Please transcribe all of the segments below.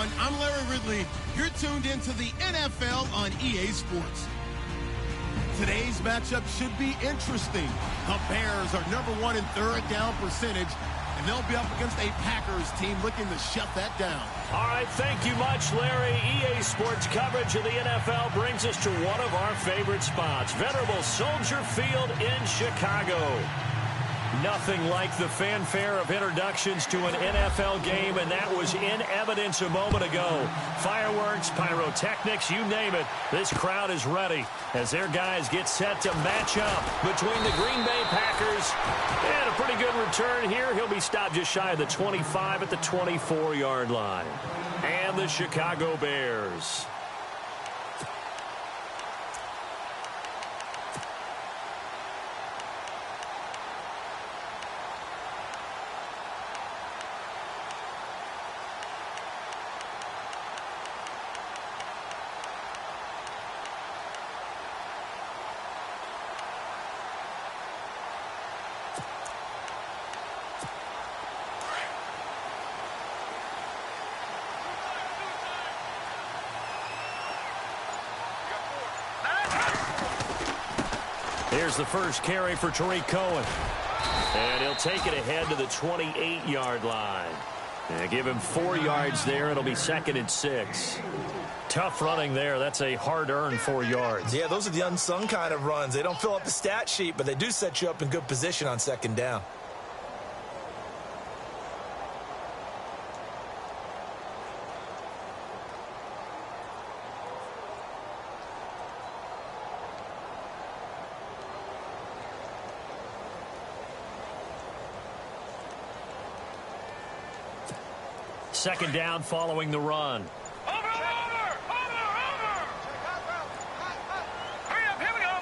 everyone. I'm Larry Ridley. You're tuned into the NFL on EA Sports. Today's matchup should be interesting. The Bears are #1 in third down percentage, and they'll be up against a Packers team looking to shut that down. All right, thank you much, Larry. EA Sports coverage of the NFL brings us to one of our favorite spots, venerable Soldier Field in Chicago. Nothing like the fanfare of introductions to an NFL game, and that was in evidence a moment ago. Fireworks, pyrotechnics, you name it. This crowd is ready as their guys get set to match up between the Green Bay Packers and a pretty good return here. He'll be stopped just shy of the 25 at the 24-yard line. And the Chicago Bears. Here's the first carry for Tariq Cohen. And he'll take it ahead to the 28-yard line. And give him 4 yards there. It'll be 2nd and 6. Tough running there. That's a hard-earned 4 yards. Yeah, those are the unsung kind of runs. They don't fill up the stat sheet, but they do set you up in good position on 2nd down. Second down following the run. Over! Hurry up, here we go!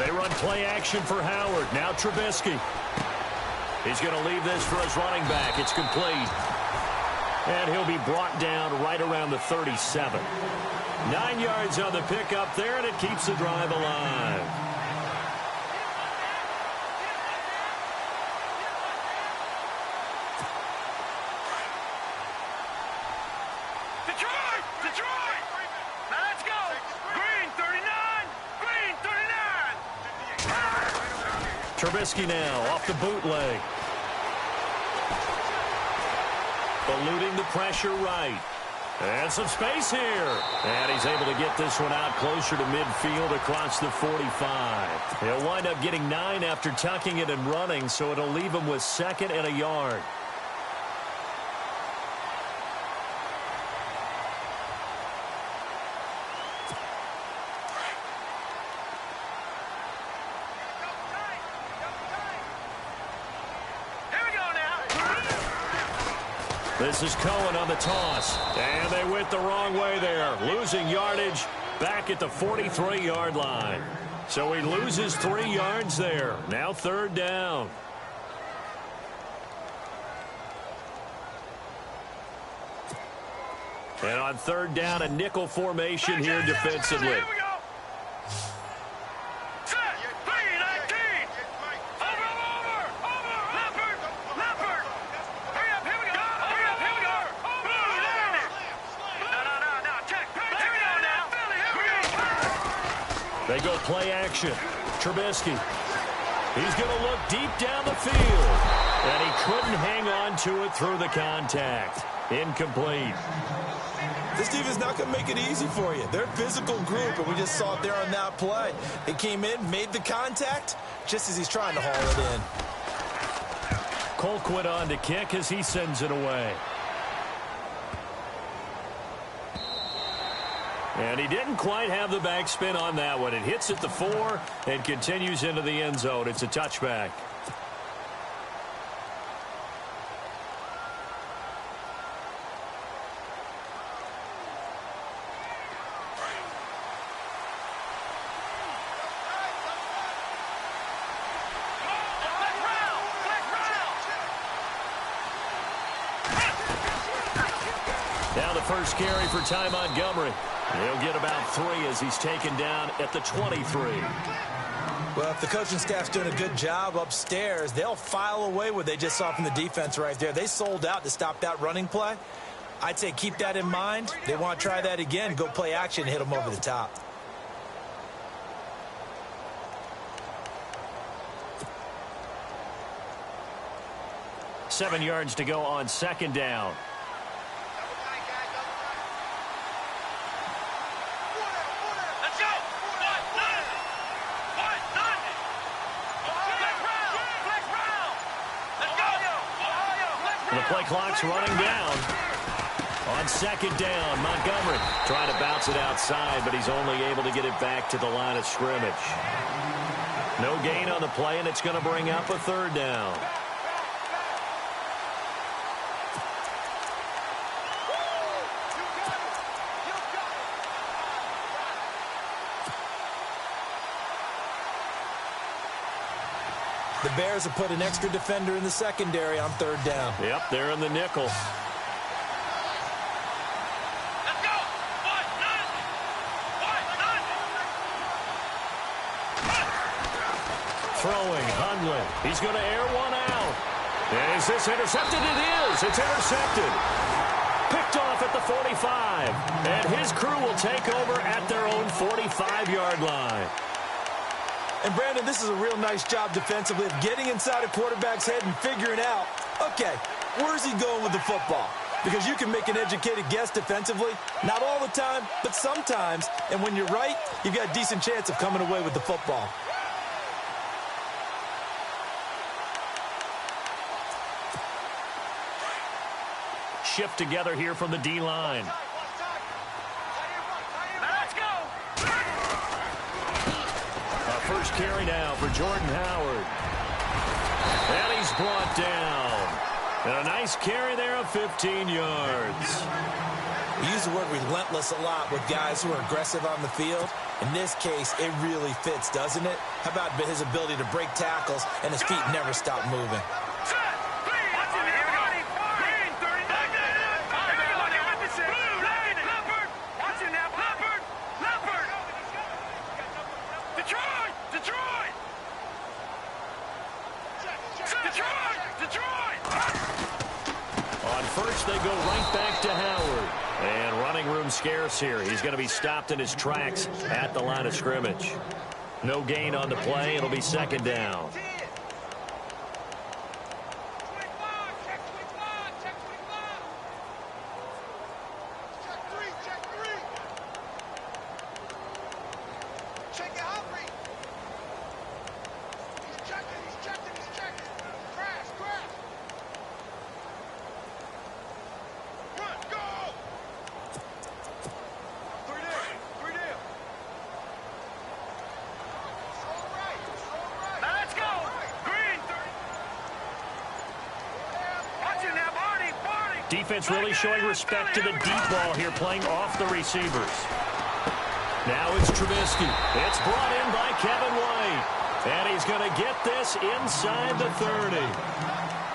They run play action for Howard. Now Trubisky. He's going to leave this for his running back. It's complete. And he'll be brought down right around the 37. 9 yards on the pickup there, and it keeps the drive alive. Detroit! Now let's go! Green 39! Green 39! Trubisky now off the bootleg. Eluding the pressure right. And some space here. And he's able to get this one out closer to midfield across the 45. He'll wind up getting 9 after tucking it and running, so it'll leave him with 2nd and a yard. This is Cohen on the toss. And they went the wrong way there. Losing yardage back at the 43-yard line. So he loses 3 yards there. Now 3rd down. And on 3rd down, a nickel formation here defensively. They go play action. Trubisky. He's going to look deep down the field. And he couldn't hang on to it through the contact. Incomplete. This defense is not going to make it easy for you. They're a physical group, and we just saw it there on that play. They came in, made the contact, just as he's trying to haul it in. Colquitt on to kick as he sends it away. And he didn't quite have the backspin on that one. It hits at the 4 and continues into the end zone. It's a touchback. Now the first carry for Ty Montgomery. He'll get about 3 as he's taken down at the 23. Well, if the coaching staff's doing a good job upstairs, they'll file away what they just saw from the defense right there. They sold out to stop that running play. I'd say keep that in mind. They want to try that again. Go play action and hit them over the top. Seven yards to go on second down. Let's go. The play clock's running down. On second down, Montgomery trying to bounce it outside, but he's only able to get it back to the line of scrimmage. No gain on the play, and it's going to bring up a third down. The Bears have put an extra defender in the secondary on third down. Yep, they're in the nickel. Let's go. Throwing, Hundley. He's going to air one out. Is this intercepted? It is. It's intercepted. Picked off at the 45. And his crew will take over at their own 45-yard line. And, Brandon, this is a real nice job defensively of getting inside a quarterback's head and figuring out, okay, where's he going with the football? Because you can make an educated guess defensively. Not all the time, but sometimes. And when you're right, you've got a decent chance of coming away with the football. Shift together here from the D-line. Let's go. First carry now for Jordan Howard. And he's brought down. And a nice carry there of 15 yards. We use the word relentless a lot with guys who are aggressive on the field. In this case, it really fits, doesn't it? How about his ability to break tackles and his feet never stop moving? On first, they go right back to Howard. And running room scarce here. He's going to be stopped in his tracks at the line of scrimmage. No gain on the play. It'll be second down. Defense really showing respect to the deep ball here, playing off the receivers. Now it's Trubisky. It's brought in by Kevin White. And he's going to get this inside the 30.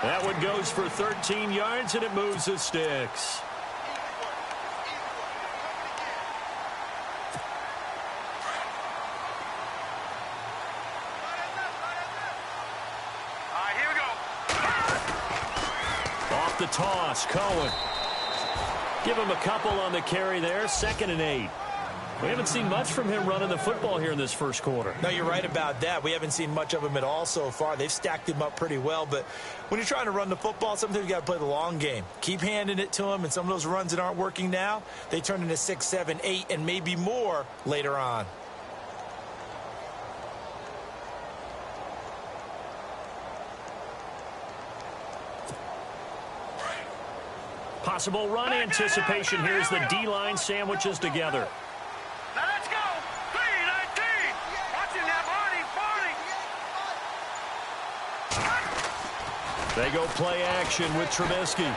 That one goes for 13 yards, and it moves the sticks. The toss, Cohen. Give him a couple on the carry there, 2nd and 8. We haven't seen much from him running the football here in this first quarter. No, you're right about that. We haven't seen much of him at all so far. They've stacked him up pretty well, but when you're trying to run the football, sometimes you got to play the long game. Keep handing it to him, and some of those runs that aren't working now, they turn into 6, 7, 8, and maybe more later on. Possible run anticipation here as the D-line sandwiches together. Let's go. 3-19. Watching that body. They go play action with Trubisky.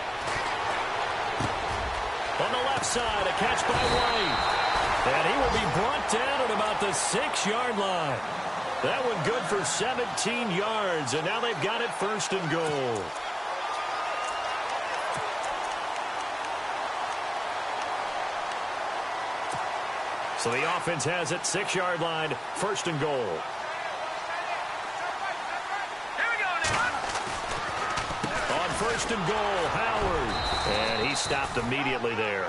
On the left side, a catch by White. And he will be brought down at about the 6-yard line. That one good for 17 yards, and now they've got it 1st and goal. So the offense has it, 6-yard line, 1st and goal. Here we go now. On 1st and goal, Howard. And he stopped immediately there.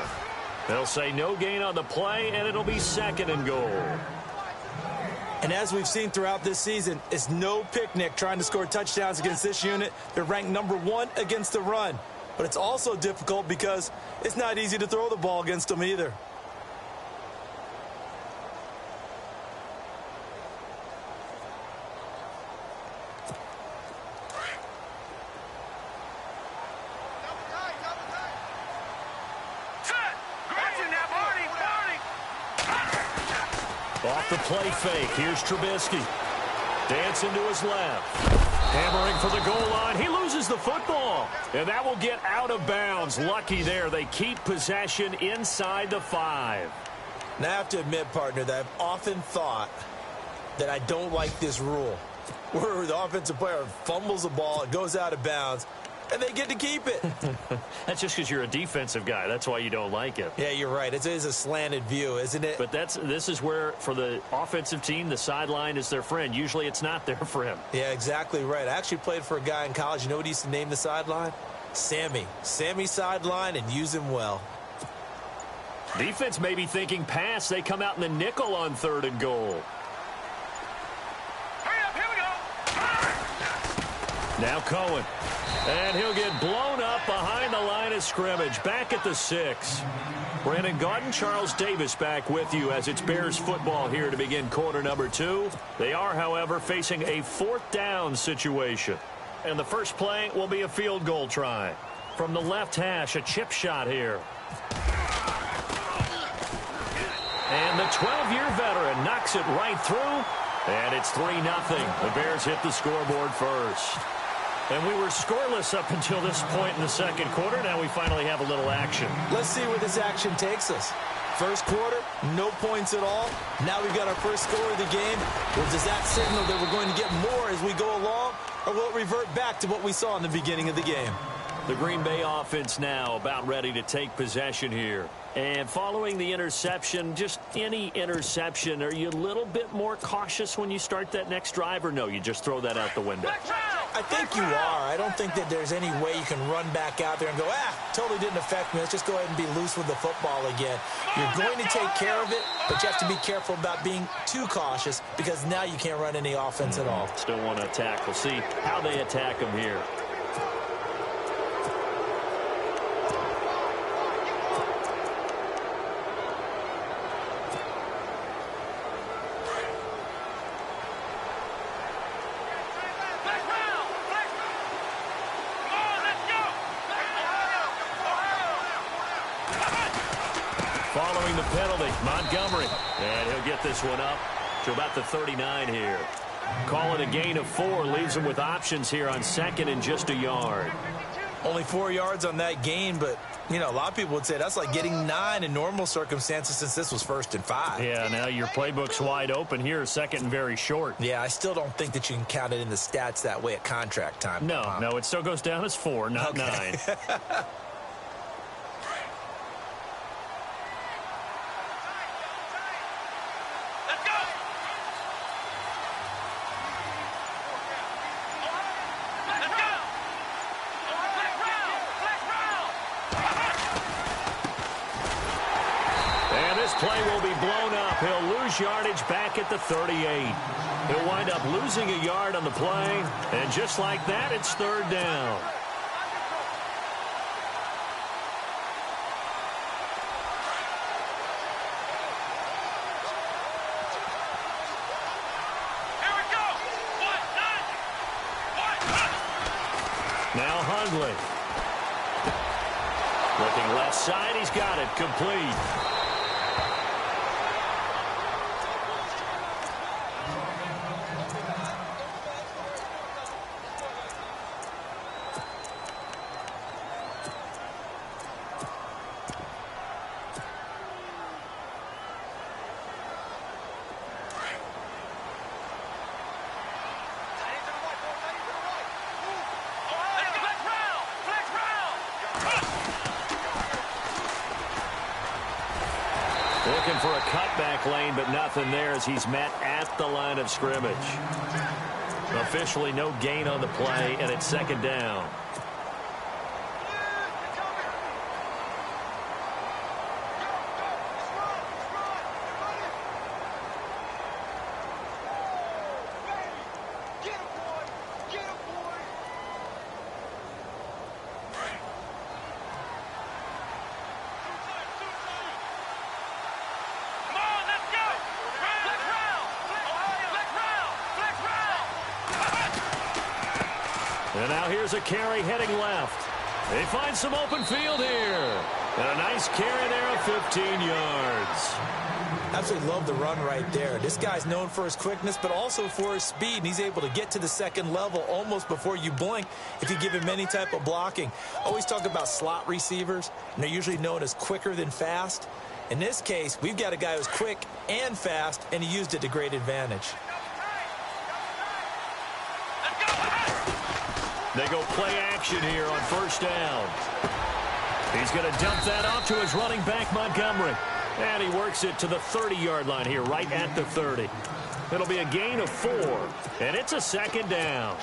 They'll say no gain on the play, and it'll be 2nd and goal. And as we've seen throughout this season, it's no picnic trying to score touchdowns against this unit. They're ranked #1 against the run. But it's also difficult because it's not easy to throw the ball against them either. Off the play fake. Here's Trubisky. Dancing to his left. Hammering for the goal line. He loses the football. And that will get out of bounds. Lucky there. They keep possession inside the 5. Now, I have to admit, partner, that I've often thought that I don't like this rule, where the offensive player fumbles the ball, it goes out of bounds, and they get to keep it. That's just because you're a defensive guy. That's why you don't like it. Yeah, you're right. It is a slanted view, isn't it? But this is where, for the offensive team, the sideline is their friend. Usually it's not their friend. Yeah, exactly right. I actually played for a guy in college. You know what he used to name the sideline? Sammy. Sammy sideline, and use him well. Defense may be thinking pass. They come out in the nickel on 3rd and goal. Hurry up, here we go. Now Cohen. And he'll get blown up behind the line of scrimmage. Back at the 6. Brandon Gaudin, Charles Davis back with you as it's Bears football here to begin quarter number 2. They are, however, facing a 4th down situation. And the first play will be a field goal try. From the left hash, a chip shot here. And the 12-year veteran knocks it right through. And it's 3-0. The Bears hit the scoreboard first. And we were scoreless up until this point in the 2nd quarter. Now we finally have a little action. Let's see where this action takes us. First quarter, no points at all. Now we've got our first score of the game. Well, does that signal that we're going to get more as we go along? Or will it revert back to what we saw in the beginning of the game? The Green Bay offense now about ready to take possession here. And following the interception, just any interception, are you a little bit more cautious when you start that next drive, or no, you just throw that out the window? I think you are. I don't think that there's any way you can run back out there and go, totally didn't affect me. Let's just go ahead and be loose with the football again. You're going to take care of it, but you have to be careful about being too cautious because now you can't run any offense at all. Still want to attack. We'll see how they attack them here. Following the penalty, Montgomery. And he'll get this one up to about the 39 here. Call it a gain of 4. Leaves him with options here on 2nd and just a yard. Only 4 yards on that gain, but, you know, a lot of people would say that's like getting 9 in normal circumstances since this was 1st and 5. Yeah, now your playbook's wide open here, 2nd and very short. Yeah, I still don't think that you can count it in the stats that way at contract time. No, it still goes down as 4, not 9. Play will be blown up. He'll lose yardage back at the 38. He'll wind up losing a yard on the play. And just like that, it's 3rd down. Here we go. Now Hundley. Looking left side. He's got it. Complete. Looking for a cutback lane, but nothing there as he's met at the line of scrimmage. Officially no gain on the play, and it's 2nd down. And now here's a carry heading left. They find some open field here. And a nice carry there of 15 yards. Absolutely love the run right there. This guy's known for his quickness, but also for his speed. And he's able to get to the second level almost before you blink if you give him any type of blocking. Always talk about slot receivers, and they're usually known as quicker than fast. In this case, we've got a guy who's quick and fast, and he used it to great advantage. They go play action here on first down. He's going to dump that off to his running back, Montgomery. And he works it to the 30-yard line here, right at the 30. It'll be a gain of 4, and it's a second down.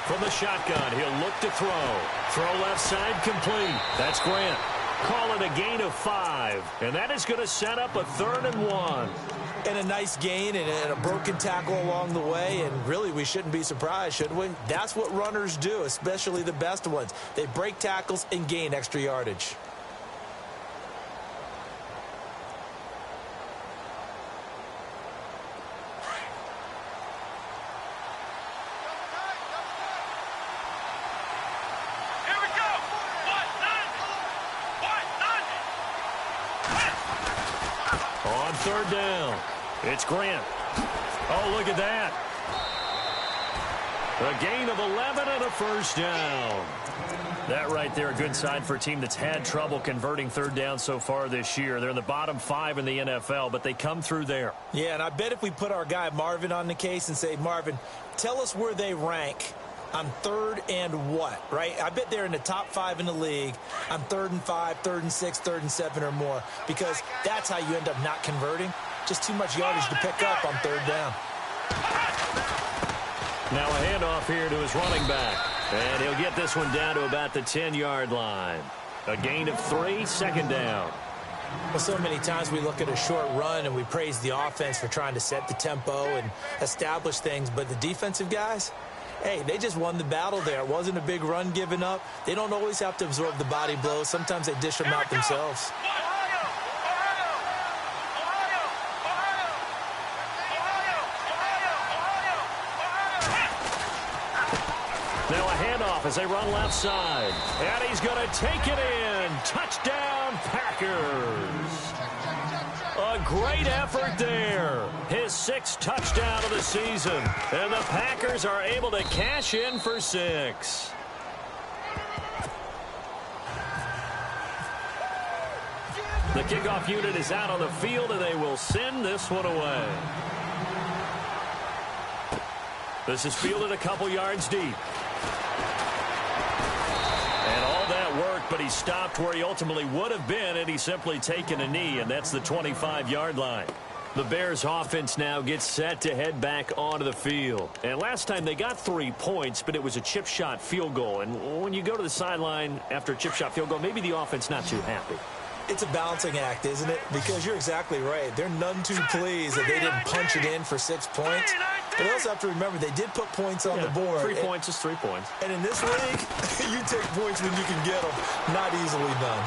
From the shotgun, he'll look to throw. Throw left side complete. That's Grant. Call it a gain of 5. And that is going to set up a 3rd and 1. And a nice gain and a broken tackle along the way. And really, we shouldn't be surprised, should we? That's what runners do, especially the best ones. They break tackles and gain extra yardage. On 3rd down, it's Grant. Oh, look at that. A gain of 11 and a 1st down. That right there, a good sign for a team that's had trouble converting 3rd down so far this year. They're in the bottom 5 in the NFL, but they come through there. Yeah, and I bet if we put our guy Marvin on the case and say, Marvin, tell us where they rank on 3rd and what, right? I bet they're in the top 5 in the league on 3rd and 5, 3rd and 6, 3rd and 7 or more, because that's how you end up not converting. Just too much yardage to pick up on 3rd down. Now a handoff here to his running back, and he'll get this one down to about the 10-yard line. A gain of 3, 2nd down. Well, so many times we look at a short run and we praise the offense for trying to set the tempo and establish things, but the defensive guys, hey, they just won the battle there. It wasn't a big run given up. They don't always have to absorb the body blows. Sometimes they dish them out themselves. Now a handoff as they run left side. And he's going to take it in. Touchdown, Packers. A great effort there. His 6th touchdown of the season. And the Packers are able to cash in for 6. The kickoff unit is out on the field, and they will send this one away. This is fielded a couple yards deep. And all that worked, but he stopped where he ultimately would have been had he simply taken a knee, and that's the 25-yard line. The Bears offense now gets set to head back onto the field. And last time they got 3 points, but it was a chip shot field goal. And when you go to the sideline after a chip shot field goal, maybe the offense not too happy. It's a balancing act, isn't it? Because you're exactly right. They're none too pleased that they didn't punch it in for 6 points. But they also have to remember they did put points on the board. 3 points is 3 points. And in this league, you take points when you can get them. Not easily done.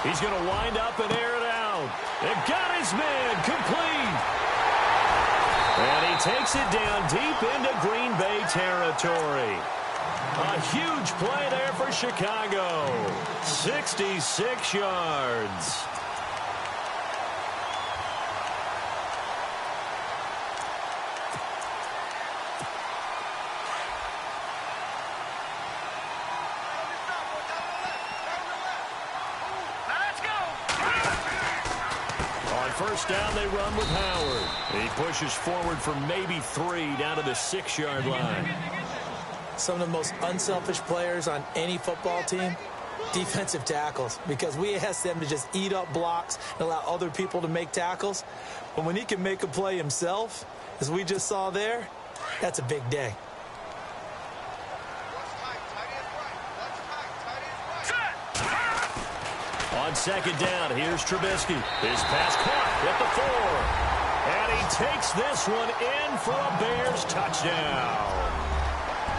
He's going to wind up and air it out. And got his man complete. And he takes it down deep into Green Bay territory. A huge play there for Chicago. 66 yards. First down, they run with Howard. He pushes forward for maybe 3 down to the 6-yard line. Some of the most unselfish players on any football team, defensive tackles, because we ask them to just eat up blocks and allow other people to make tackles. But when he can make a play himself, as we just saw there, that's a big day. On second down, here's Trubisky. His pass caught at the 4. And he takes this one in for a Bears touchdown.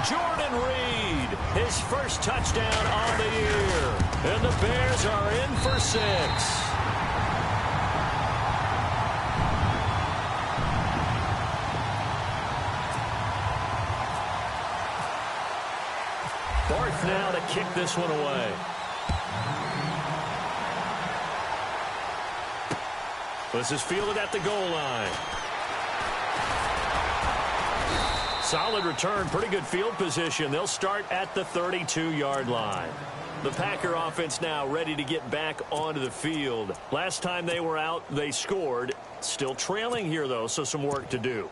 Jordan Reed, his first touchdown on the year. And the Bears are in for 6. Barth now to kick this one away. This is fielded at the goal line. Solid return, pretty good field position. They'll start at the 32-yard line. The Packer offense now ready to get back onto the field. Last time they were out, they scored. Still trailing here, though, so some work to do.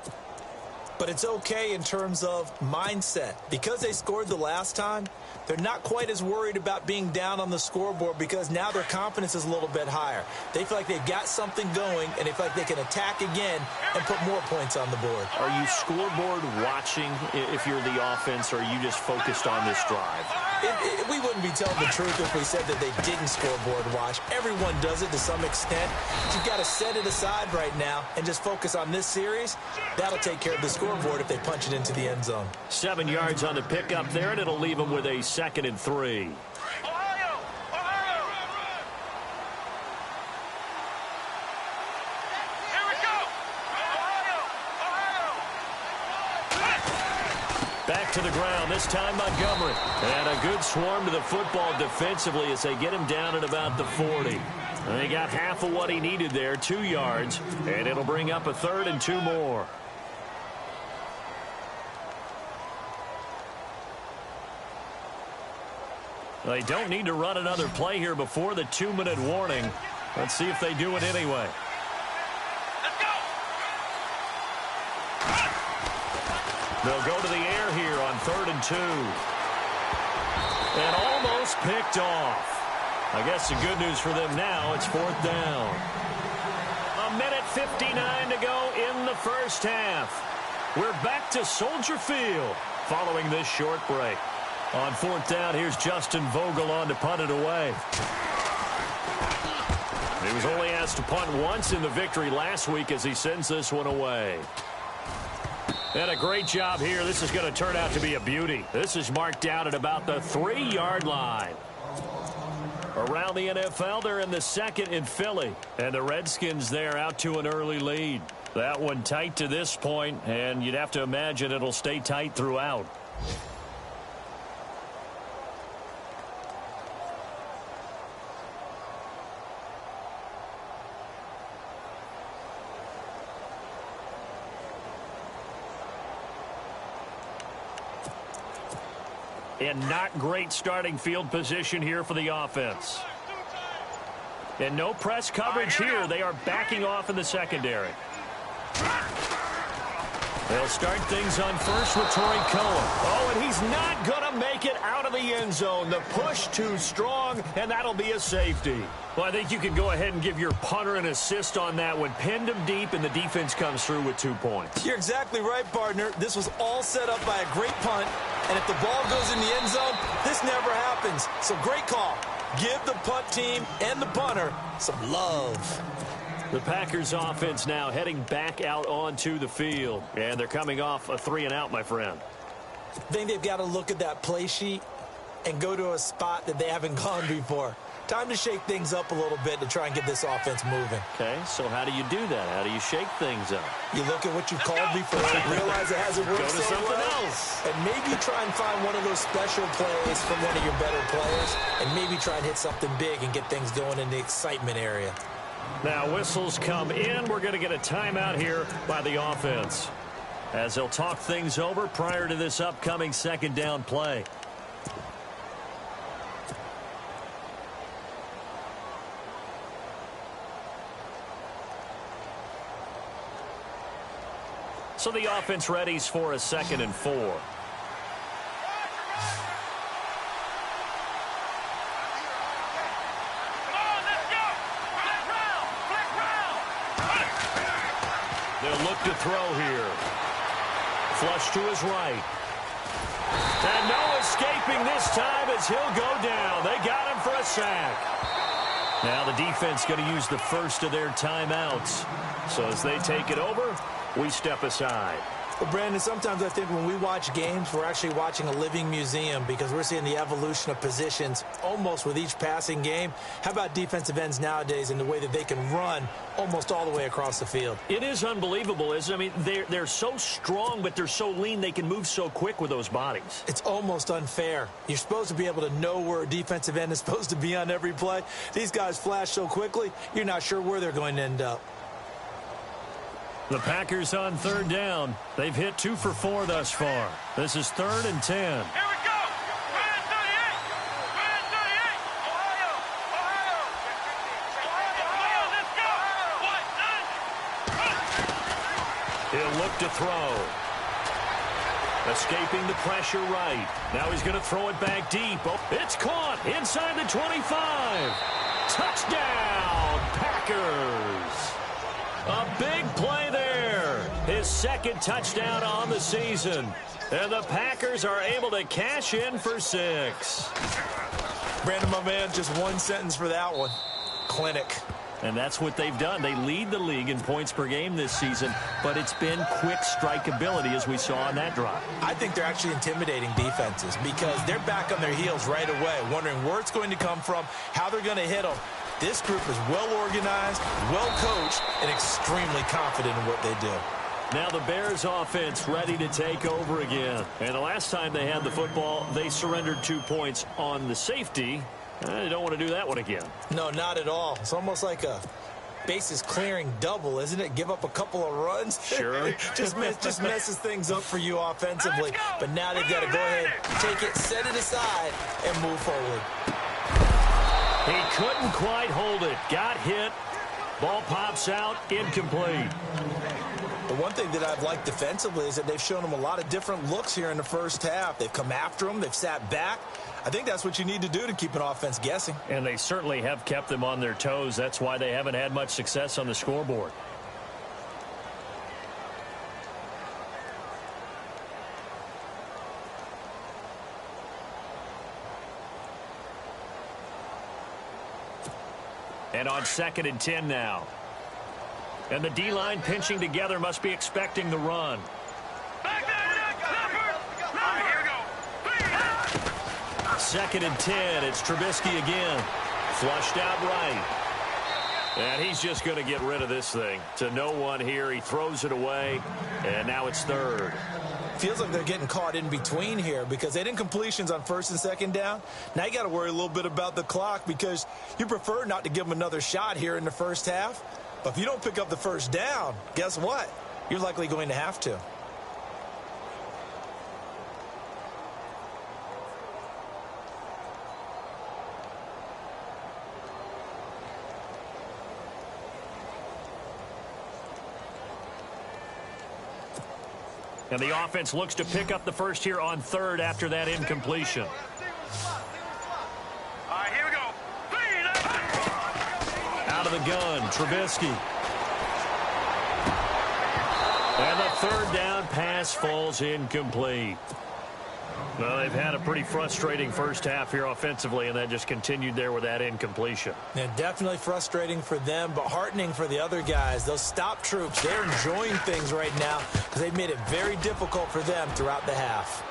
But it's okay in terms of mindset. Because they scored the last time, they're not quite as worried about being down on the scoreboard because now their confidence is a little bit higher. They feel like they've got something going, and they feel like they can attack again and put more points on the board. Are you scoreboard watching if you're the offense, or are you just focused on this drive? We wouldn't be telling the truth if we said that they didn't scoreboard watch. Everyone does it to some extent. But you've got to set it aside right now and just focus on this series. That'll take care of the scoreboard if they punch it into the end zone. 7 yards on the pickup there, and it'll leave them with a 2nd and 3. Ohio! Ohio! Here we go! Ohio! Back to the ground, this time Montgomery. And a good swarm to the football defensively as they get him down at about the 40. And they got half of what he needed there, 2 yards, and it'll bring up a 3rd and 2 more. They don't need to run another play here before the 2-minute warning. Let's see if they do it anyway. Let's go! They'll go to the air here on 3rd and 2. And almost picked off. I guess the good news for them now, it's 4th down. 1:59 to go in the first half. We're back to Soldier Field following this short break. On 4th down, here's Justin Vogel on to punt it away. He was only asked to punt once in the victory last week as he sends this one away. And a great job here. This is going to turn out to be a beauty. This is marked down at about the 3-yard line. Around the NFL, they're in the 2nd in Philly. And the Redskins there out to an early lead. That one tight to this point, and you'd have to imagine it'll stay tight throughout. And not great starting field position here for the offense. And no press coverage here. They are backing off in the secondary. They'll start things on first with Torrey Cohen. Oh, and he's not going to make it out of the end zone. The push too strong, and that'll be a safety. Well, I think you can go ahead and give your punter an assist on that one. Pinned him deep, and the defense comes through with 2 points. You're exactly right, partner. This was all set up by a great punt, and if the ball goes in the end zone, this never happens. So great call. Give the punt team and the punter some love. The Packers offense now heading back out onto the field. And they're coming off a 3-and-out, my friend. I think they've got to look at that play sheet and go to a spot that they haven't gone before. Time to shake things up a little bit to try and get this offense moving. Okay, so how do you do that? How do you shake things up? You look at what you've called before, realize it hasn't worked Go to so something well, else. and maybe try and find one of those special plays from one of your better players, and maybe try and hit something big and get things going in the excitement area. Now whistles come in. We're going to get a timeout here by the offense as they'll talk things over prior to this upcoming 2nd down play. So the offense readies for a 2nd and 4. They'll look to throw here. Flush to his right. And no escaping this time as he'll go down. They got him for a sack. Now the defense going to use the first of their timeouts. So as they take it over, we step aside. Well, Brandon, sometimes I think when we watch games, we're actually watching a living museum because we're seeing the evolution of positions almost with each passing game. How about defensive ends nowadays and the way that they can run almost all the way across the field? It is unbelievable, isn't it? I mean, they're so strong, but they're so lean, they can move so quick with those bodies. It's almost unfair. You're supposed to be able to know where a defensive end is supposed to be on every play. These guys flash so quickly, you're not sure where they're going to end up. The Packers on third down. They've hit 2 for 4 thus far. This is 3rd and 10. Here we go. 38. 38. Ohio. Let's go. He'll look to throw. Escaping the pressure right. Now he's going to throw it back deep. Oh, it's caught inside the 25. Touchdown, Packers. A big play there. His 2nd touchdown on the season. And the Packers are able to cash in for 6. Brandon, my man, just one sentence for that one. Clinic. And that's what they've done. They lead the league in points per game this season, but it's been quick strike ability as we saw on that drive. I think they're actually intimidating defenses because they're back on their heels right away, wondering where it's going to come from, how they're going to hit them. This group is well-organized, well-coached, and extremely confident in what they do. Now the Bears offense ready to take over again. And the last time they had the football, they surrendered 2 points on the safety. They don't want to do that one again. No, not at all. It's almost like a bases clearing double, isn't it? Give up a couple of runs. Sure. just messes things up for you offensively. But now they've got to go ahead, take it, set it aside, and move forward. He couldn't quite hold it. Got hit. Ball pops out. Incomplete. The one thing that I've liked defensively is that they've shown them a lot of different looks here in the first half. They've come after them. They've sat back. I think that's what you need to do to keep an offense guessing. And they certainly have kept them on their toes. That's why they haven't had much success on the scoreboard. And on 2nd and 10 now. And the D-line pinching together must be expecting the run. Back there, Clifford. All right, here we go. 2nd and 10. It's Trubisky again. Flushed out right. And he's just going to get rid of this thing. To no one here. He throws it away. And now it's 3rd. Feels like they're getting caught in between here because they didn't completions on 1st and 2nd down. Now you got to worry a little bit about the clock because you prefer not to give them another shot here in the first half. But if you don't pick up the 1st down, guess what? You're likely going to have to. And the offense looks to pick up the first here on 3rd after that incompletion. All right, here we go. Out of the gun, Trubisky. And the 3rd down pass falls incomplete. Well, they've had a pretty frustrating first half here offensively, and that just continued there with that incompletion. Yeah, definitely frustrating for them, but heartening for the other guys. Those stop troops, they're enjoying things right now because they've made it very difficult for them throughout the half.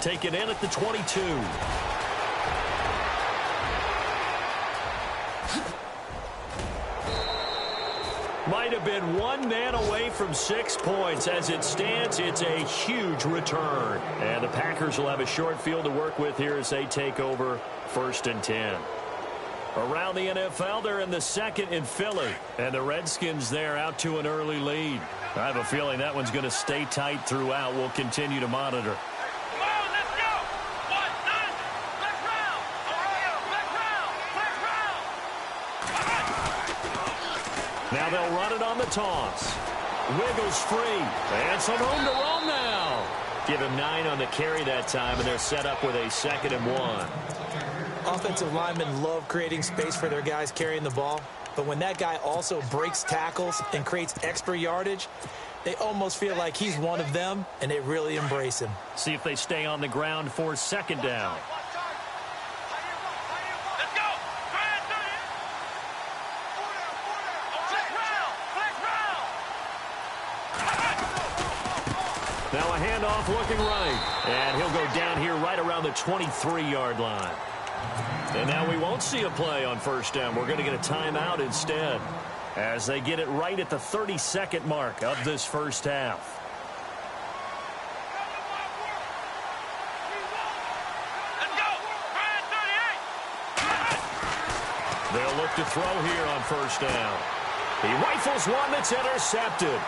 Taken in at the 22. Might have been one man away from 6 points. As it stands, it's a huge return. And the Packers will have a short field to work with here as they take over 1st and 10. Around the NFL, they're in the 2nd in Philly. And the Redskins there out to an early lead. I have a feeling that one's going to stay tight throughout. We'll continue to monitor. Now they'll run it on the toss. Wiggles free. And some room to roam now. Give him 9 on the carry that time, and they're set up with a 2nd and 1. Offensive linemen love creating space for their guys carrying the ball. But when that guy also breaks tackles and creates extra yardage, they almost feel like he's one of them, and they really embrace him. See if they stay on the ground for 2nd down. Let's go. Now a handoff looking right. And he'll go down here right around the 23-yard line. And now we won't see a play on first down. We're going to get a timeout instead as they get it right at the 30-second mark of this first half. They'll look to throw here on first down. He rifles one that's intercepted.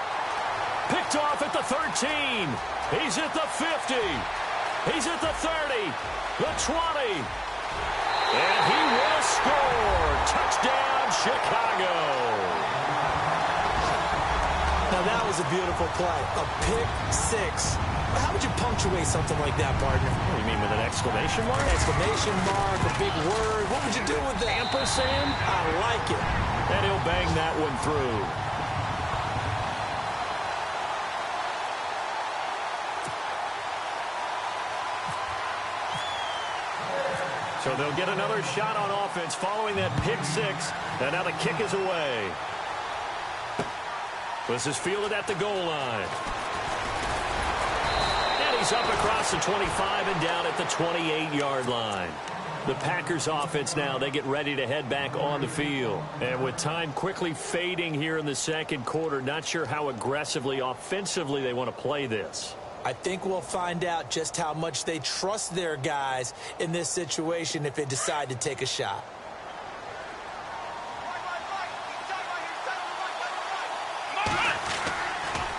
Picked off at the 13. He's at the 50. He's at the 30. The 20. And he will score. Touchdown, Chicago. Now that was a beautiful play. A pick six. How would you punctuate something like that, partner? What do you mean, with an exclamation mark? Exclamation mark, a big word. What would you do with that? Ampersand? I like it. And he'll bang that one through. So they'll get another shot on offense following that pick six. And now the kick is away. This is fielded at the goal line. And he's up across the 25 and down at the 28-yard line. The Packers offense now, they get ready to head back on the field. And with time quickly fading here in the second quarter, not sure how aggressively, offensively they want to play this. I think we'll find out just how much they trust their guys in this situation if they decide to take a shot.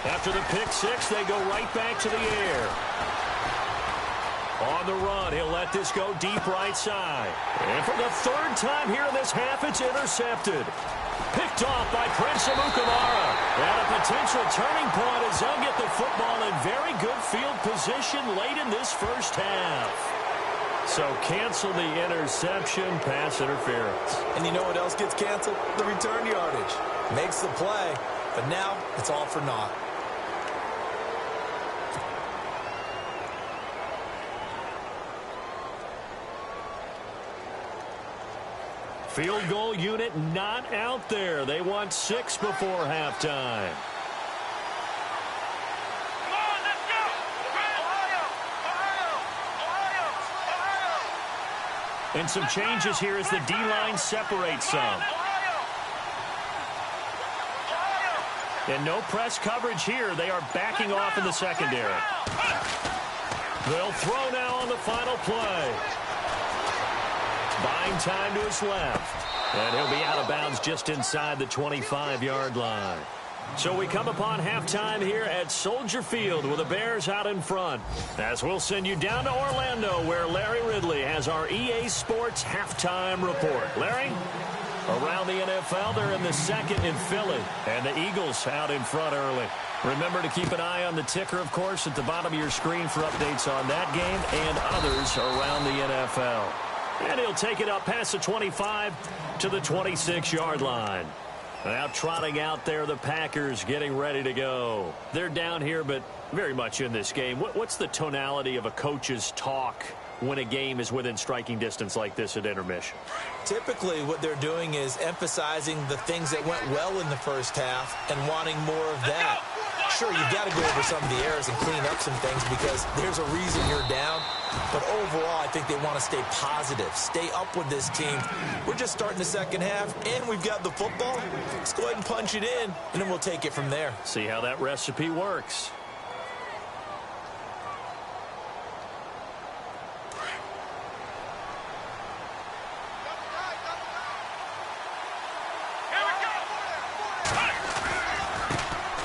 After the pick six, they go right back to the air. On the run, he'll let this go deep right side. And for the third time here in this half, it's intercepted. Picked off by Prince Amukamara. And a potential turning point as they'll get the football in very good field position late in this first half. So cancel the interception, pass interference. And you know what else gets canceled? The return yardage. Makes the play, but now it's all for naught. Field goal unit not out there. They want 6 before halftime. Come on, let's go! Ohio! And some changes here as the D-line separates some. And no press coverage here. They are backing off in the secondary. They'll throw now on the final play. Buying time to his left. And he'll be out of bounds just inside the 25-yard line. So we come upon halftime here at Soldier Field with the Bears out in front. As we'll send you down to Orlando where Larry Ridley has our EA Sports halftime report. Larry? Around the NFL, they're in the second in Philly. And the Eagles out in front early. Remember to keep an eye on the ticker, of course, at the bottom of your screen for updates on that game and others around the NFL. And he'll take it up past the 25 to the 26-yard line. Now trotting out there, the Packers getting ready to go. They're down here, but very much in this game. What's the tonality of a coach's talk when a game is within striking distance like this at intermission? Typically, what they're doing is emphasizing the things that went well in the first half and wanting more of that. Sure, you've got to go over some of the errors and clean up some things because there's a reason you're down. But overall, I think they want to stay positive, stay up with this team. We're just starting the second half, and we've got the football. Let's go ahead and punch it in, and then we'll take it from there. See how that recipe works.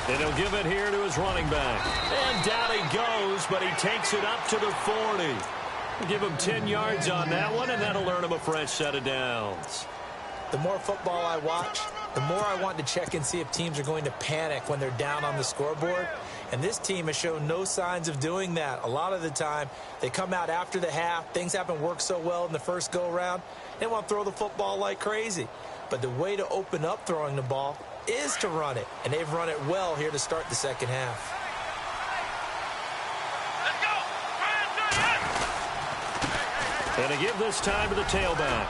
And he'll give it here to his running back. And down he goes, but he takes it up to the 40. Give him 10 yards on that one, and that'll earn him a fresh set of downs. The more football I watch, the more I want to check and see if teams are going to panic when they're down on the scoreboard. And this team has shown no signs of doing that. A lot of the time, they come out after the half. Things haven't worked so well in the first go-around. They want to throw the football like crazy. But the way to open up throwing the ball is to run it. And they've run it well here to start the second half. And to give this time to the tailback.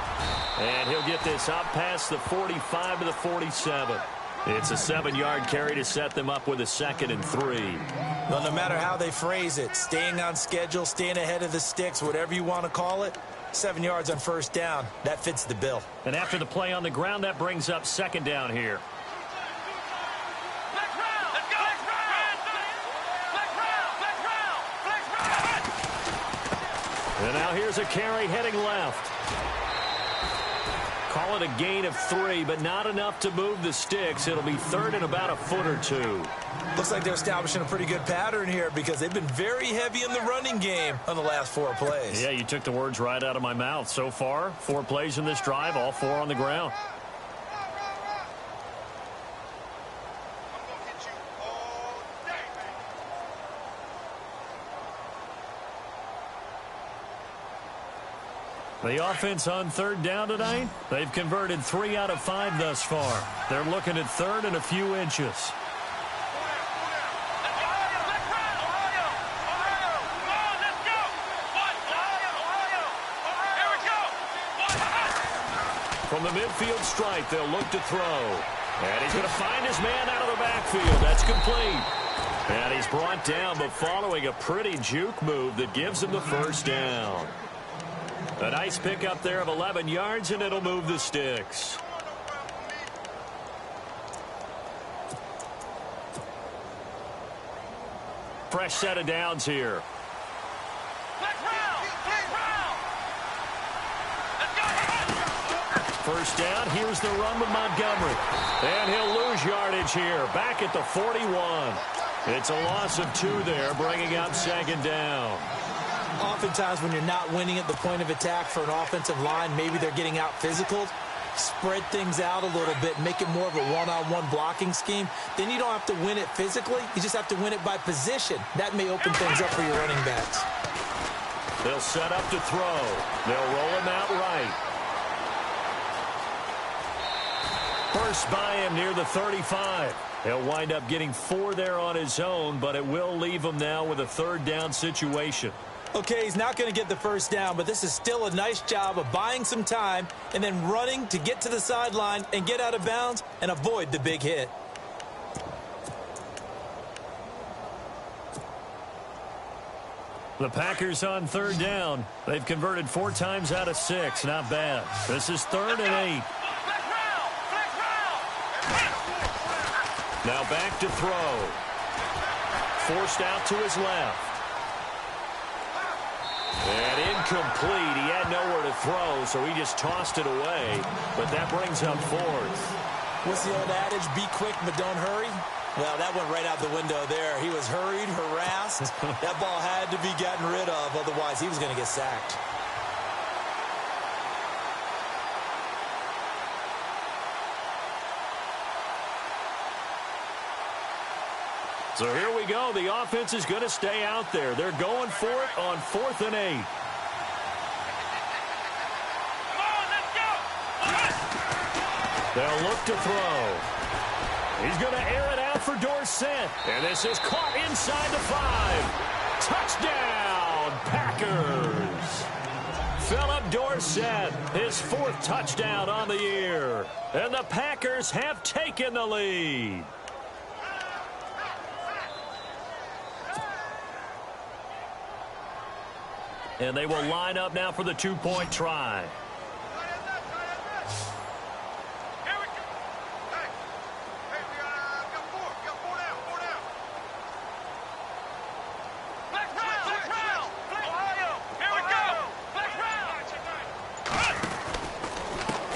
And he'll get this out past the 45 to the 47. It's a 7-yard carry to set them up with a 2nd and 3. Well, no matter how they phrase it, staying on schedule, staying ahead of the sticks, whatever you want to call it, 7 yards on first down, that fits the bill. And after the play on the ground, that brings up second down here. And now here's a carry heading left. Call it a gain of 3, but not enough to move the sticks. It'll be third and about a foot or two. Looks like they're establishing a pretty good pattern here because they've been very heavy in the running game on the last 4 plays. Yeah, you took the words right out of my mouth. So far, 4 plays in this drive, all 4 on the ground. The offense on third down tonight, they've converted 3 out of 5 thus far. They're looking at third and a few inches. From the midfield stripe, they'll look to throw. And he's going to find his man out of the backfield. That's complete. And he's brought down, but following a pretty juke move that gives him the first down. A nice pickup there of 11 yards, and it'll move the sticks. Fresh set of downs here. First down, here's the run with Montgomery. And he'll lose yardage here, back at the 41. It's a loss of 2 there, bringing up second down. Oftentimes when you're not winning at the point of attack for an offensive line, maybe they're getting out physical, spread things out a little bit, make it more of a one-on-one blocking scheme. Then you don't have to win it physically. You just have to win it by position. That may open things up for your running backs. They'll set up to throw. They'll roll him out right. First by him near the 35. He'll wind up getting 4 there on his own, but it will leave him now with a third down situation. Okay, he's not going to get the first down, but this is still a nice job of buying some time and then running to get to the sideline and get out of bounds and avoid the big hit. The Packers on third down. They've converted 4 times out of 6. Not bad. This is third and 8. Now back to throw. Forced out to his left. And incomplete. He had nowhere to throw, so he just tossed it away. But that brings up 4th. What's the old adage? Be quick, but don't hurry? Well, that went right out the window there. He was hurried, harassed. That ball had to be gotten rid of, otherwise he was going to get sacked. So here we go. The offense is going to stay out there. They're going for it on 4th and 8. They'll look to throw. He's going to air it out for Dorsett. And this is caught inside the 5. Touchdown, Packers. Philip Dorsett, his 4th touchdown on the year. And the Packers have taken the lead. And they will line up now for the 2-point try.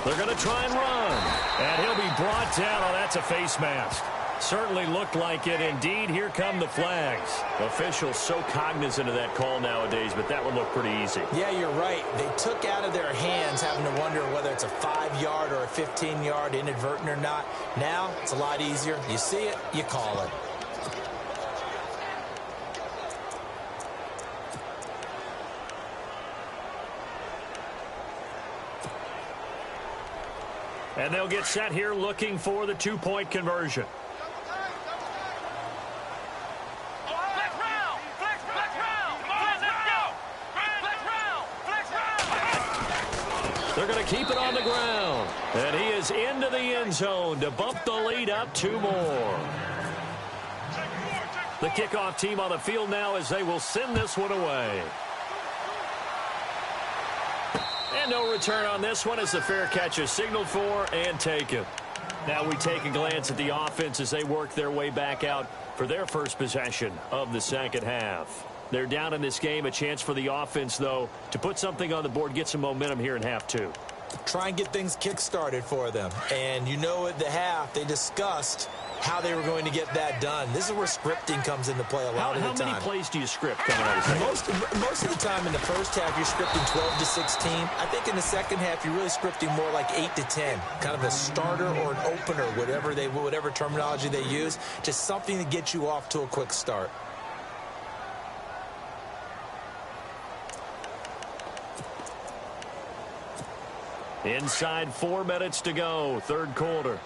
They're going to try and run. And he'll be brought down. Oh, that's a face mask. Certainly looked like it. Indeed, here come the flags. Officials so cognizant of that call nowadays, but that would look pretty easy. Yeah, you're right. They took out of their hands having to wonder whether it's a 5-yard or a 15-yard inadvertent or not. Now, it's a lot easier. You see it, you call it. And they'll get set here looking for the 2-point conversion. They're going to keep it on the ground. And he is into the end zone to bump the lead up 2 more. The kickoff team on the field now as they will send this one away. And no return on this one as the fair catch is signaled for and taken. Now we take a glance at the offense as they work their way back out for their first possession of the second half. They're down in this game. A chance for the offense, though, to put something on the board, get some momentum here in half two. Try and get things kick-started for them. And you know at the half, they discussed how they were going to get that done. This is where scripting comes into play a lot of the time. How many plays do you script coming out of the second? Most of the time in the first half, you're scripting 12 to 16. I think in the second half, you're really scripting more like 8 to 10. Kind of a starter or an opener, whatever terminology they use. Just something to get you off to a quick start. Inside 4 minutes to go, third quarter.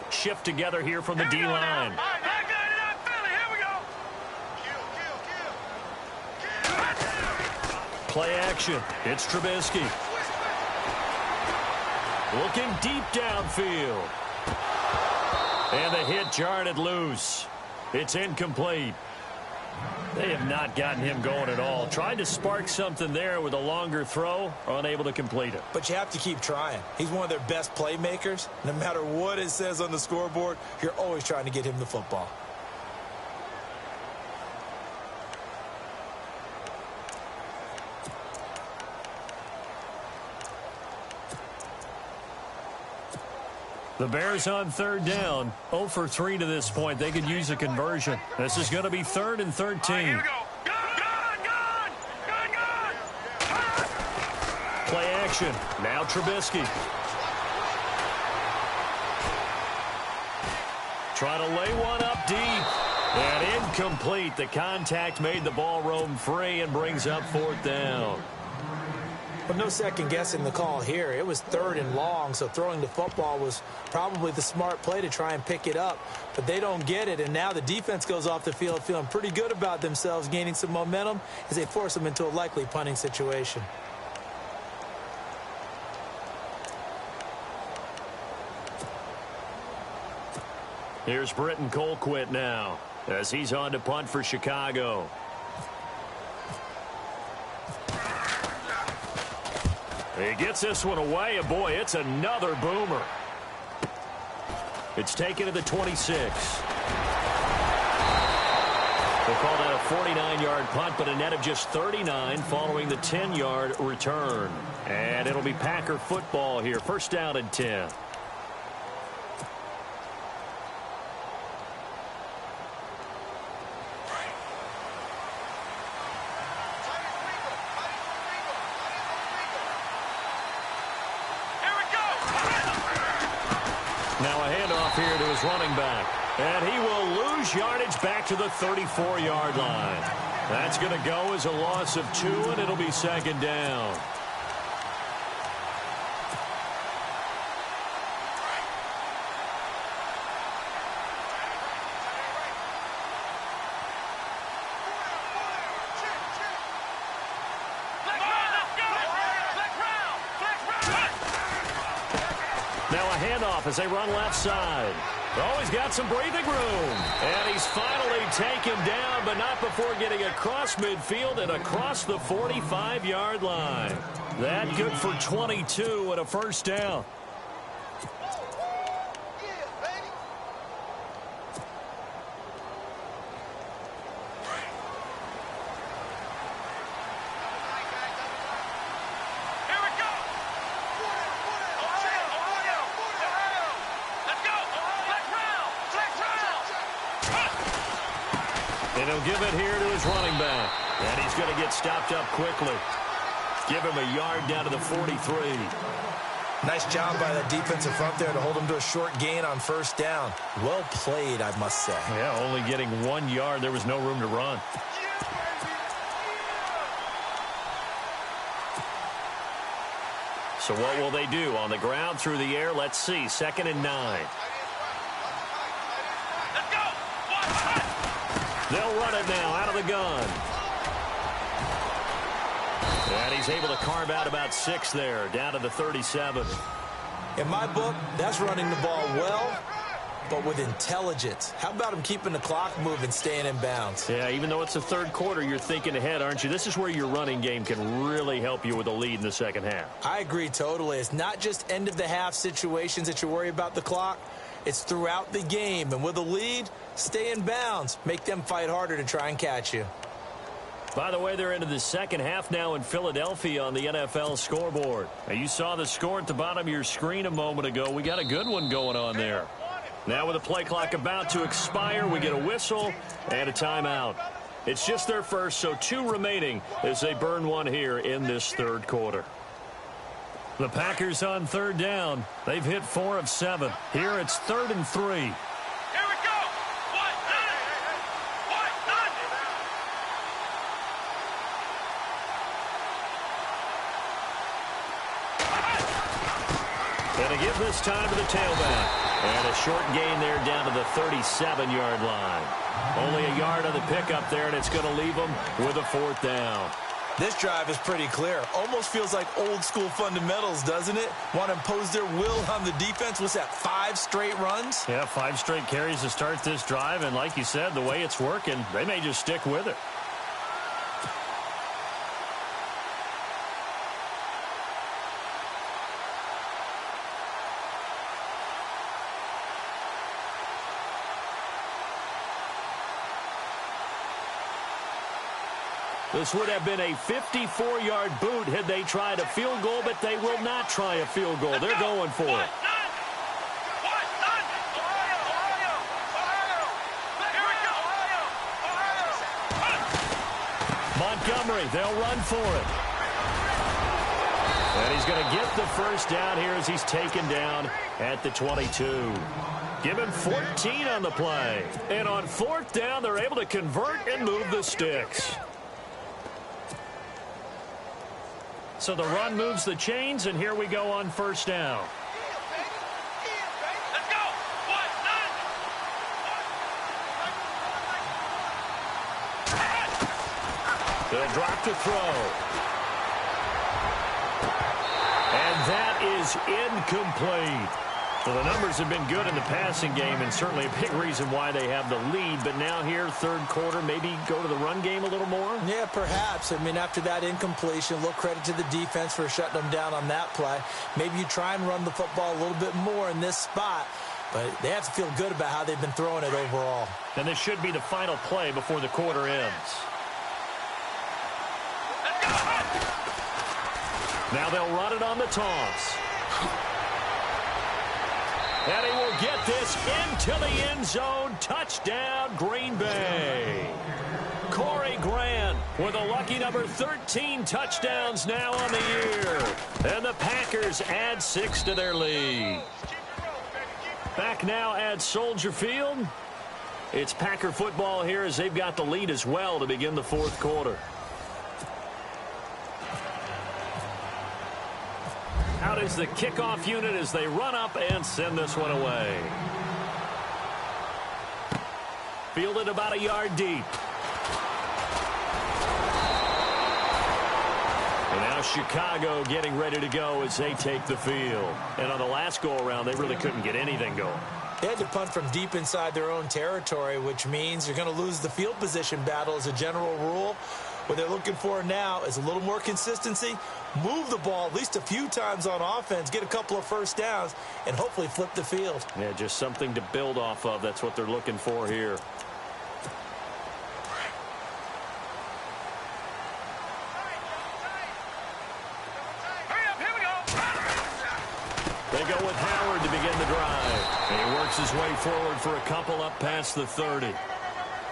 Shift together here from the D-line. Play action. It's Trubisky. Looking deep downfield. And the hit jarred it loose. It's incomplete. They have not gotten him going at all. Tried to spark something there with a longer throw, unable to complete it. But you have to keep trying. He's one of their best playmakers. No matter what it says on the scoreboard, you're always trying to get him the football. The Bears on third down. 0 for 3 to this point. They could use a conversion. This is going to be 3rd and 13. Here we go. Gun! Play action. Now Trubisky. Trying to lay one up deep. And incomplete. The contact made the ball roam free and brings up 4th down. But no second guessing the call here. It was 3rd and long, so throwing the football was probably the smart play to try and pick it up. But they don't get it, and now the defense goes off the field feeling pretty good about themselves, gaining some momentum as they force them into a likely punting situation. Here's Britton Colquitt now as he's on to punt for Chicago. He gets this one away, and boy, it's another boomer. It's taken to the 26. They'll call that a 49-yard punt, but a net of just 39 following the 10-yard return. And it'll be Packer football here. First down and 10. Now a handoff here to his running back. And he will lose yardage back to the 34-yard line. That's going to go as a loss of 2, and it'll be 2nd down. Now a handoff as they run left side. Oh, he's got some breathing room. And he's finally taken down, but not before getting across midfield and across the 45-yard line. That good for 22 and a first down. And he'll give it here to his running back. And he's going to get stopped up quickly. Give him a yard down to the 43. Nice job by that defensive front there to hold him to a short gain on first down. Well played, I must say. Yeah, only getting 1 yard. There was no room to run. So what will they do? On the ground, through the air? Let's see. 2nd and 9. They'll run it now out of the gun. And he's able to carve out about 6 there, down to the 37. In my book, that's running the ball well but with intelligence. How about him keeping the clock moving, staying in bounds? Yeah, even though it's the third quarter, you're thinking ahead, aren't you? This is where your running game can really help you with a lead in the second half. I agree totally. It's not just end-of-the-half situations that you worry about the clock. It's throughout the game. And with a lead, stay in bounds. Make them fight harder to try and catch you. By the way, they're into the second half now in Philadelphia on the NFL scoreboard. Now, you saw the score at the bottom of your screen a moment ago. We got a good one going on there. Now with the play clock about to expire, we get a whistle and a timeout. It's just their first, so 2 remaining as they burn one here in this third quarter. The Packers on third down. They've hit 4 of 7. Here it's 3rd and 3. Going to give this time to the tailback. And a short gain there down to the 37-yard line. Only a yard on the pickup there, and it's going to leave them with a 4th down. This drive is pretty clear. Almost feels like old-school fundamentals, doesn't it? Want to impose their will on the defense. What's that, 5 straight runs? Yeah, 5 straight carries to start this drive, and like you said, the way it's working, they may just stick with it. This would have been a 54-yard boot had they tried a field goal, but they will not try a field goal. They're going for it. Montgomery, they'll run for it. And he's going to get the first down here as he's taken down at the 22. Give him 14 on the play. And on 4th down, they're able to convert and move the sticks. So the run moves the chains, and here we go on 1st down. Let's go. 1, 9. They'll drop to throw. And that is incomplete. Well, the numbers have been good in the passing game, and certainly a big reason why they have the lead. But now here, third quarter, maybe go to the run game a little more? Yeah, perhaps. I mean, after that incompletion, a little credit to the defense for shutting them down on that play. Maybe you try and run the football a little bit more in this spot. But they have to feel good about how they've been throwing it overall. And this should be the final play before the quarter ends. Now they'll run it on the toss. And he will get this into the end zone. Touchdown, Green Bay. Corey Grant with a lucky number 13 touchdowns now on the year. And the Packers add 6 to their lead. Back now at Soldier Field. It's Packer football here as they've got the lead as well to begin the 4th quarter. Out is the kickoff unit as they run up and send this one away. Fielded about a yard deep. And now Chicago getting ready to go as they take the field. And on the last go-around, they really couldn't get anything going. They had to punt from deep inside their own territory, which means you're going to lose the field position battle as a general rule. What they're looking for now is a little more consistency, move the ball at least a few times on offense, get a couple of first downs, and hopefully flip the field. Yeah, just something to build off of. That's what they're looking for here. Hurry up, here we go. They go with Howard to begin the drive. And he works his way forward for a couple up past the 30.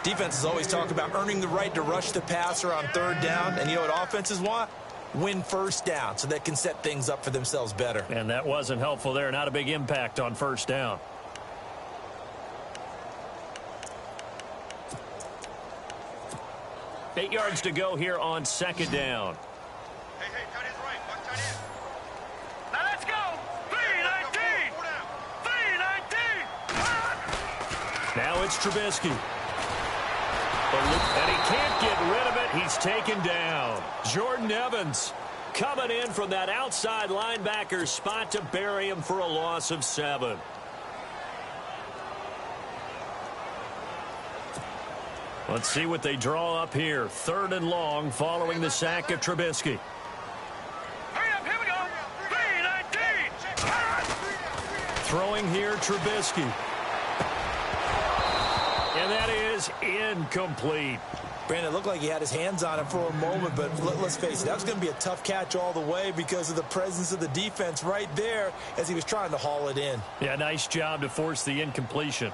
Defenses always talk about earning the right to rush the passer on 3rd down. And you know what offenses want? Win 1st down so they can set things up for themselves better. And that wasn't helpful there. Not a big impact on 1st down. Eight yards to go here on 2nd down. Hey, tight end's right. Watch tight end. Now let's go. 3-19. 3-19. Now it's Trubisky. And he can't get rid of it. He's taken down. Jordan Evans coming in from that outside linebacker spot to bury him for a loss of 7. Let's see what they draw up here. 3rd and long following the sack of Trubisky. Hurry up, here we go. 3-19. Throwing here, Trubisky. And that is incomplete. Brandon, it looked like he had his hands on it for a moment, but let's face it, that was going to be a tough catch all the way because of the presence of the defense right there as he was trying to haul it in. Yeah, nice job to force the incompletion.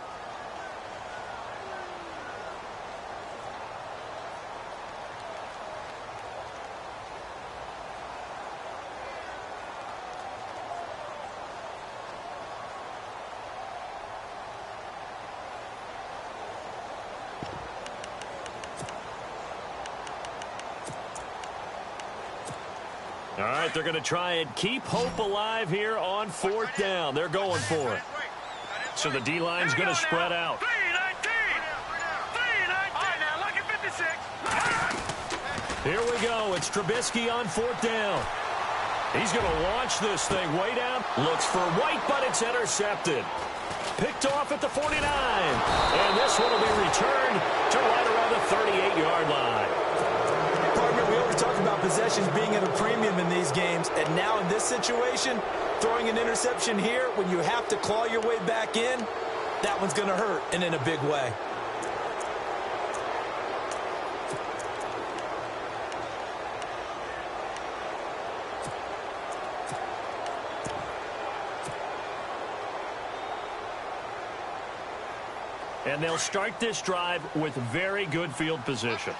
All right, they're going to try and keep hope alive here on 4th down. They're going for it. So the D-line's going to spread out. 3-19. 3-19. All right, now, look at 56. Here we go. It's Trubisky on 4th down. He's going to launch this thing way down. Looks for White, but it's intercepted. Picked off at the 49. And this one will be returned to right around the 38-yard line. We always talk about possessions being at a premium in these games, and now in this situation, throwing an interception here when you have to claw your way back in, that one's going to hurt, and in a big way. And they'll start this drive with very good field position.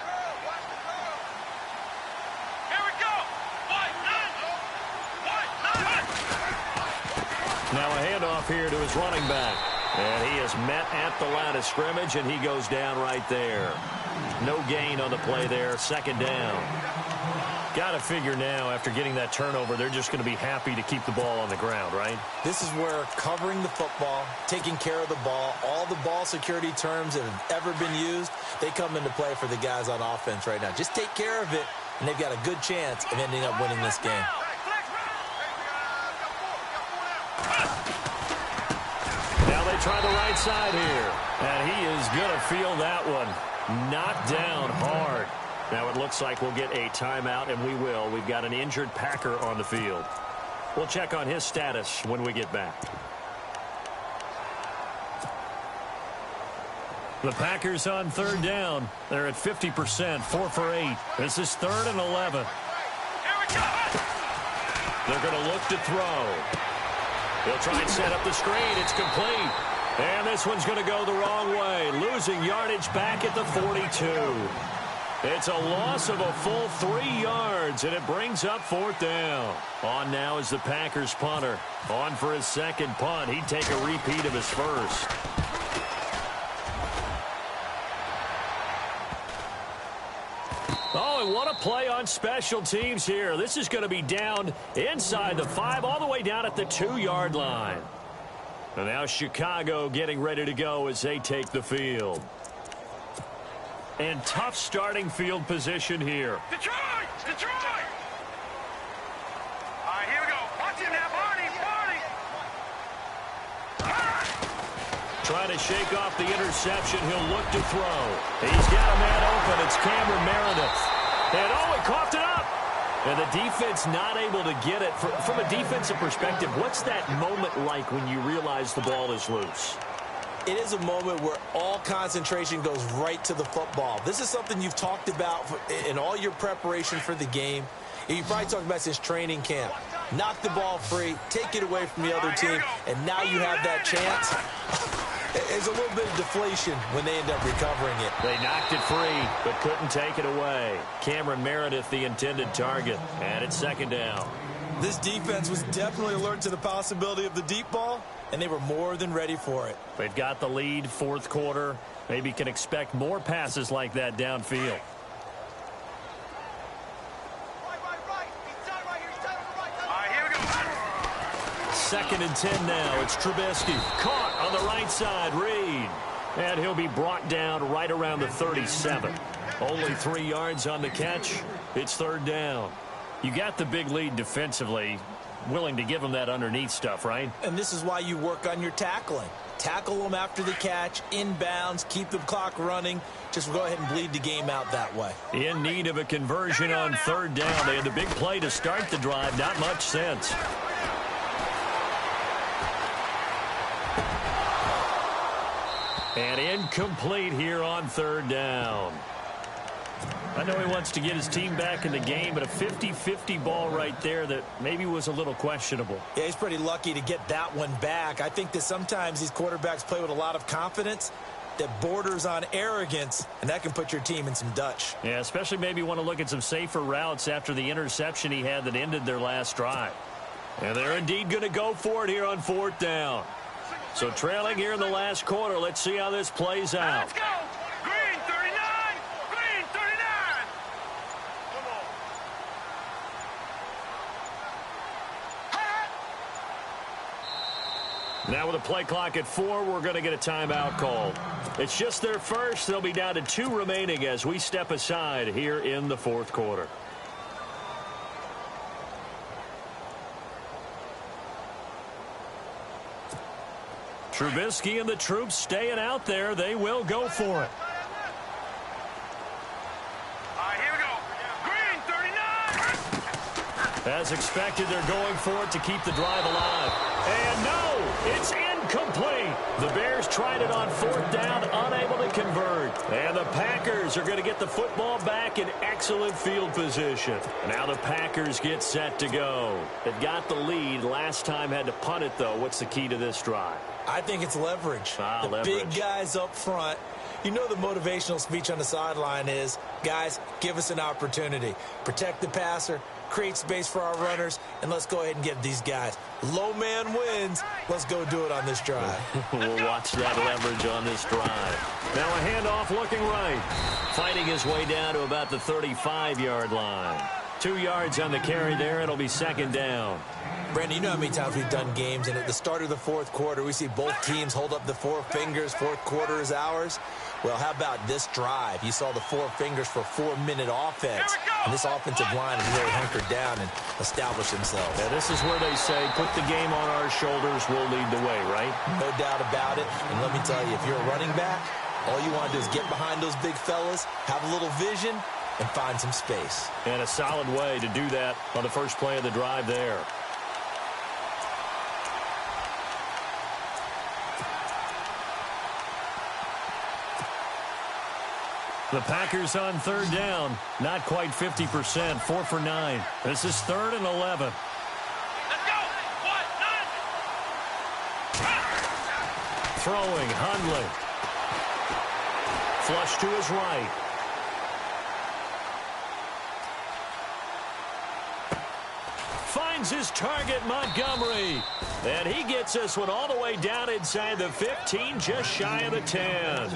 Now a handoff here to his running back. And he is met at the line of scrimmage, and he goes down right there. No gain on the play there. 2nd down. Got to figure now, after getting that turnover, they're just going to be happy to keep the ball on the ground, right? This is where covering the football, taking care of the ball, all the ball security terms that have ever been used, they come into play for the guys on offense right now. Just take care of it, and they've got a good chance of ending up winning this game. Now they try the right side here. And he is going to feel that one. Knocked down hard. Now it looks like we'll get a timeout, and we will. We've got an injured Packer on the field. We'll check on his status when we get back. The Packers on 3rd down. They're at 50%, 4 for 8. This is 3rd and 11. They're going to look to throw. They'll try and set up the screen. It's complete. And this one's going to go the wrong way. Losing yardage back at the 42. It's a loss of a full 3 yards, and it brings up 4th down. On now is the Packers punter. On for his 2nd punt. He'd take a repeat of his first. Oh, and what a play on special teams here. This is going to be down inside the 5, all the way down at the 2-yard line. And now Chicago getting ready to go as they take the field. And tough starting field position here. Detroit! Detroit! All right, here we go. Watch him now, Barney! Trying to shake off the interception. He'll look to throw. He's got a man open. It's Cameron Meredith. And oh, he coughed it up. And the defense not able to get it. From a defensive perspective, what's that moment like when you realize the ball is loose? It is a moment where all concentration goes right to the football. This is something you've talked about in all your preparation for the game. You probably talked about since training camp. Knock the ball free, take it away from the other team, and now you have that chance. There's a little bit of deflation when they end up recovering it. They knocked it free, but couldn't take it away. Cameron Meredith, the intended target, and it's 2nd down. This defense was definitely alert to the possibility of the deep ball, and they were more than ready for it. They've got the lead, 4th quarter. Maybe can expect more passes like that downfield. Second and 10 now. It's Trubisky. Caught on the right side. Reed. And he'll be brought down right around the 37. Only 3 yards on the catch. It's 3rd down. You got the big lead defensively. willing to give them that underneath stuff, right? And this is why you work on your tackling. Tackle them after the catch, inbounds, keep the clock running. Just go ahead and bleed the game out that way. In need of a conversion on third down. They had the big play to start the drive. Not much sense. And incomplete here on third down. I know he wants to get his team back in the game, but a 50-50 ball right there that maybe was a little questionable. Yeah, he's pretty lucky to get that one back. I think that sometimes these quarterbacks play with a lot of confidence that borders on arrogance, and that can put your team in some Dutch. Yeah, especially maybe want to look at some safer routes after the interception he had that ended their last drive. And they're indeed going to go for it here on fourth down. So trailing here in the last quarter, let's see how this plays out. Let's go. Green 39. Green 39. Come on. Now with a play clock at 4, we're going to get a timeout called. It's just their first. They'll be down to 2 remaining as we step aside here in the fourth quarter. Trubisky and the troops staying out there. They will go for it. All right, here we go. Green 39. As expected, they're going for it to keep the drive alive. And no, it's incomplete. The Bears tried it on fourth down, unable to convert. And the Packers are going to get the football back in excellent field position. Now the Packers get set to go. They've got the lead. Last time had to punt it, though. What's the key to this drive? I think it's leverage. The big guys up front. You know the motivational speech on the sideline is, guys, give us an opportunity. Protect the passer, create space for our runners, and let's go ahead and give these guys. Low man wins. Let's go do it on this drive. We'll watch that leverage on this drive. Now a handoff looking right. Fighting his way down to about the 35-yard line. 2 yards on the carry there. It'll be second down. Brandon, you know how many times we've done games, and at the start of the fourth quarter, we see both teams hold up the 4 fingers. Fourth quarter is ours. Well, how about this drive? You saw the 4 fingers for 4-minute offense. And this offensive line has really hunkered down and established themselves. Yeah, this is where they say, put the game on our shoulders, we'll lead the way, right? No doubt about it. And let me tell you, if you're a running back, all you want to do is get behind those big fellas, have a little vision, and find some space. And a solid way to do that on the first play of the drive there. The Packers on third down. Not quite 50%. 4 for 9. This is 3rd and 11. Let's go. 1, 9. Throwing, Hundley. Flush to his right. Finds his target, Montgomery. And he gets this one all the way down inside the 15, just shy of the 10.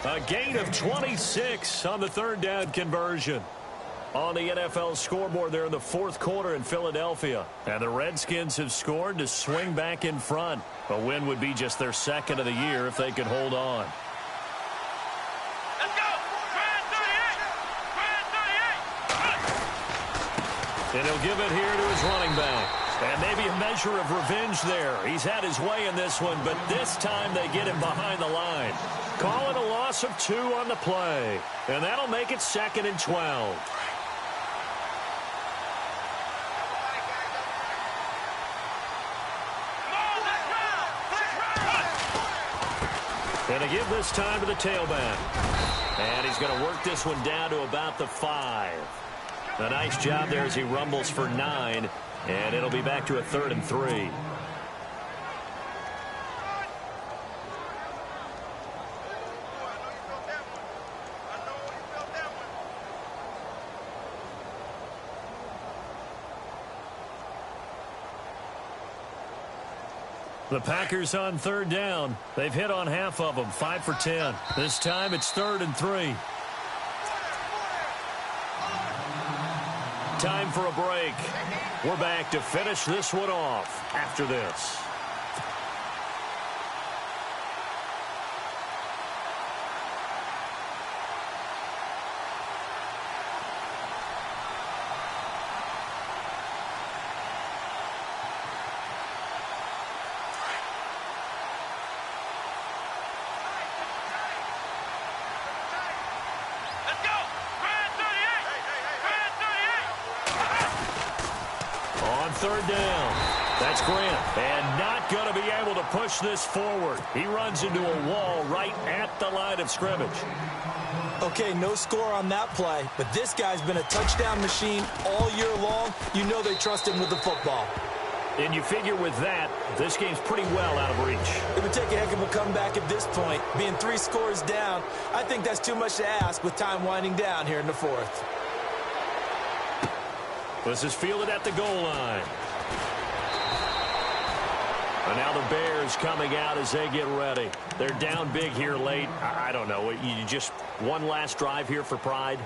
A gain of 26 on the third down conversion. On the NFL scoreboard there in the fourth quarter in Philadelphia. And the Redskins have scored to swing back in front. A win would be just their second of the year if they could hold on. Let's go. Grand 38. And he'll give it here to his running back. And maybe a measure of revenge there. He's had his way in this one, but this time they get him behind the line. Call it a loss of 2 on the play. And that'll make it 2nd and 12. And to give this time to the tailback. And he's going to work this one down to about the 5. A nice job there as he rumbles for 9. And it'll be back to a 3rd and 3. The Packers on third down. They've hit on half of them, 5 for 10. This time it's 3rd and 3. Time for a break. We're back to finish this one off after this. On third down, that's Grant, and not going to be able to push this forward. He runs into a wall right at the line of scrimmage. Okay, no score on that play, but this guy's been a touchdown machine all year long. You know they trust him with the football. And you figure with that, this game's pretty well out of reach. It would take a heck of a comeback at this point. Being 3 scores down, I think that's too much to ask with time winding down here in the fourth. This is fielded at the goal line. And now the Bears coming out as they get ready. They're down big here late. I don't know. You just one last drive here for pride?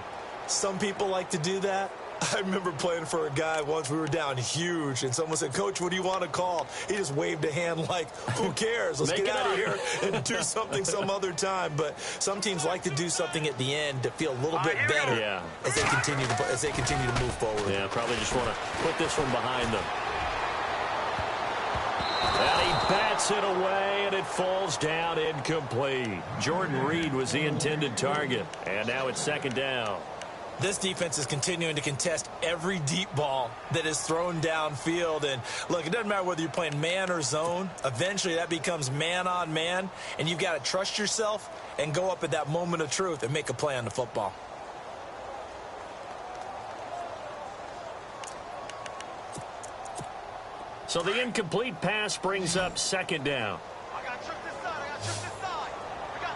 Some people like to do that. I remember playing for a guy once. We were down huge, and someone said, "Coach, what do you want to call?" He just waved a hand like, who cares? Let's get out of here and do something some other time. But some teams like to do something at the end to feel a little bit better as they continue to move forward. Yeah, probably just want to put this one behind them. And he bats it away, and it falls down incomplete. Jordan Reed was the intended target, and now it's second down. This defense is continuing to contest every deep ball that is thrown downfield. And, look, it doesn't matter whether you're playing man or zone. Eventually, that becomes man on man, and you've got to trust yourself and go up at that moment of truth and make a play on the football. So the incomplete pass brings up second down. I got to trip this side.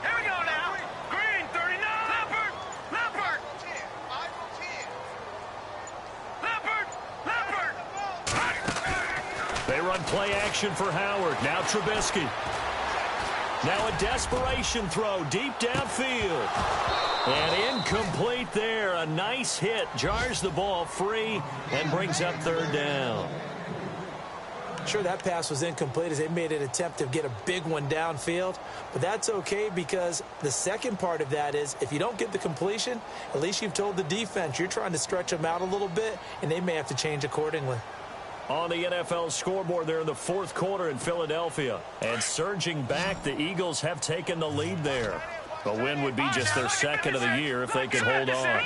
Here we go now. Green, 39. Leopard. 10. 5 from 10. Leopard. They run play action for Howard. Now Trubisky. Now a desperation throw deep downfield. And incomplete there. A nice hit. Jars the ball free and brings up third down. Sure, that pass was incomplete as they made an attempt to get a big one downfield, but that's okay because the second part of that is if you don't get the completion, at least you've told the defense you're trying to stretch them out a little bit, and they may have to change accordingly. On the NFL scoreboard there in the fourth quarter in Philadelphia. And surging back, the Eagles have taken the lead there. The win would be just their second of the year if they could hold on.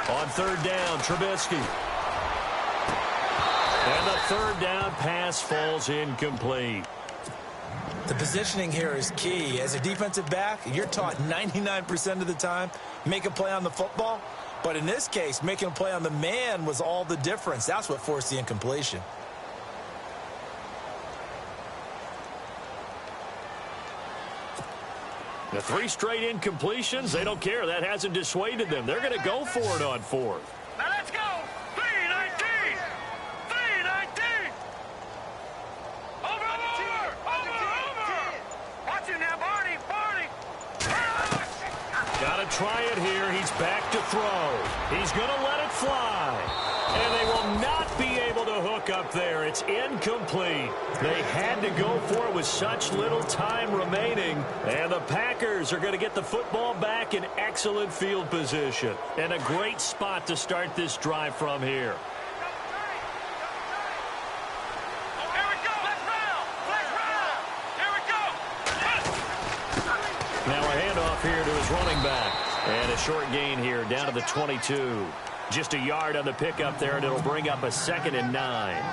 On third down, Trubisky. And the third down pass falls incomplete. The positioning here is key. As a defensive back, you're taught 99% of the time, make a play on the football. But in this case, making a play on the man was all the difference. That's what forced the incompletion. The 3 straight incompletions, they don't care. That hasn't dissuaded them. They're going to go for it on fourth. Now let's go. 3-19. 3-19. Over. Watch it now, Barney. Got to try it here. He's back to throw. He's going to let it fly. And they will not be able to hook up there. It's incomplete. They had to go for it with such little time remaining. And the Packers are going to get the football back in excellent field position. And a great spot to start this drive from here. Now a handoff here to his running back. And a short gain here down to the 22. Just a yard on the pickup there, and it'll bring up a 2nd and 9.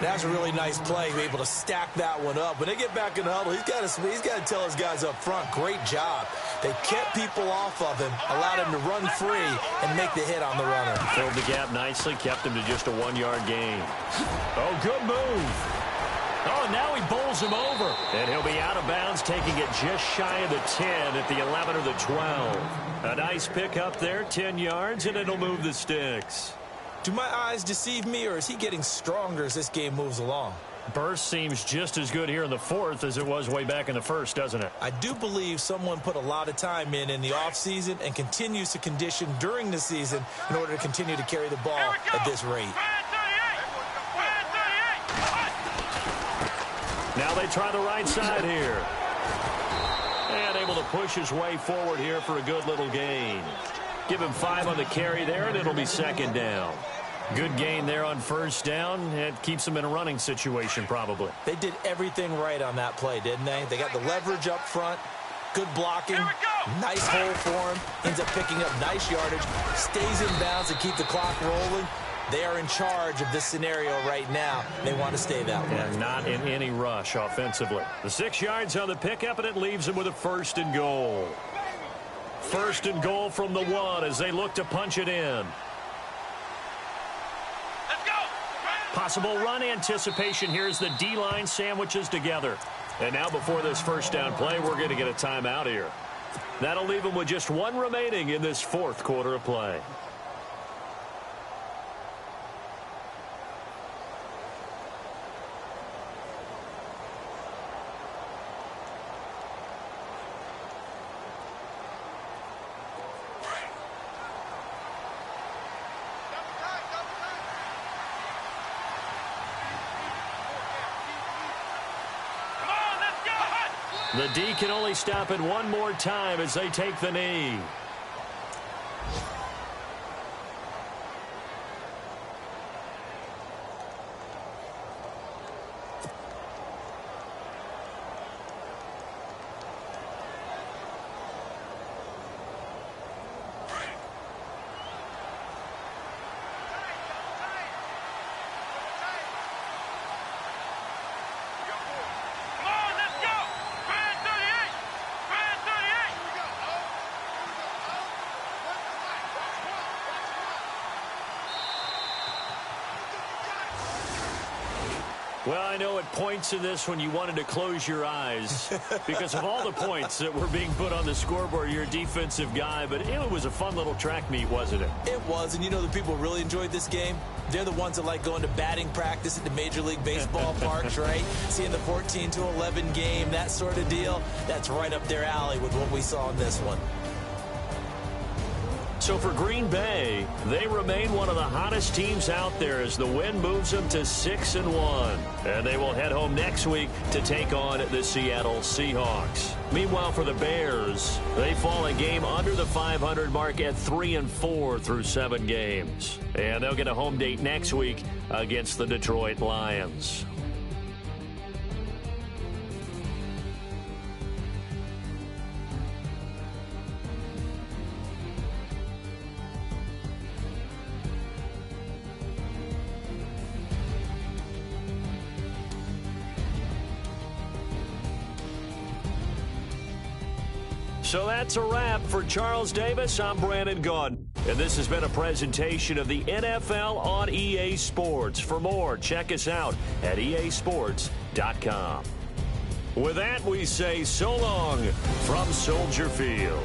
That's a really nice play, able to stack that one up. When they get back in the huddle, he's got to tell his guys up front, great job. They kept people off of him, allowed him to run free and make the hit on the runner. Filled the gap nicely, kept him to just a 1-yard gain. Oh, good move. Oh, now he bowls him over. And he'll be out of bounds, taking it just shy of the 10 at the 11 or the 12. A nice pick up there, 10 yards, and it'll move the sticks. Do my eyes deceive me, or is he getting stronger as this game moves along? Burst seems just as good here in the fourth as it was way back in the first, doesn't it? I do believe someone put a lot of time in the offseason and continues to condition during the season in order to continue to carry the ball at this rate. Now they try the right side here. And able to push his way forward here for a good little gain. Give him 5 on the carry there, and it'll be second down. Good gain there on first down. It keeps them in a running situation, probably. They did everything right on that play, didn't they? They got the leverage up front, good blocking, nice hole for him, ends up picking up nice yardage, stays in bounds to keep the clock rolling. They are in charge of this scenario right now. They want to stay that way. And not in any rush offensively. The 6 yards on the pickup, and it leaves them with a 1st and goal. 1st and goal from the 1 as they look to punch it in. Let's go. Possible run anticipation here as the D-line sandwiches together. And now before this 1st down play, we're going to get a timeout here. That'll leave them with just 1 remaining in this 4th quarter of play. The D can only stop it 1 more time as they take the knee. Well, I know it points to this when you wanted to close your eyes because of all the points that were being put on the scoreboard. You're a defensive guy, but it was a fun little track meet, wasn't it? It was, and you know the people really enjoyed this game? They're the ones that like going to batting practice at the Major League Baseball parks, right? Seeing the 14-11 game, that sort of deal. That's right up their alley with what we saw in this one. So for Green Bay, they remain one of the hottest teams out there as the win moves them to 6-1. And they will head home next week to take on the Seattle Seahawks. Meanwhile, for the Bears, they fall a game under the 500 mark at 3-4 through 7 games. And they'll get a home date next week against the Detroit Lions. So that's a wrap for Charles Davis. I'm Brandon Gaudin. And this has been a presentation of the NFL on EA Sports. For more, check us out at easports.com. With that, we say so long from Soldier Field.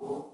you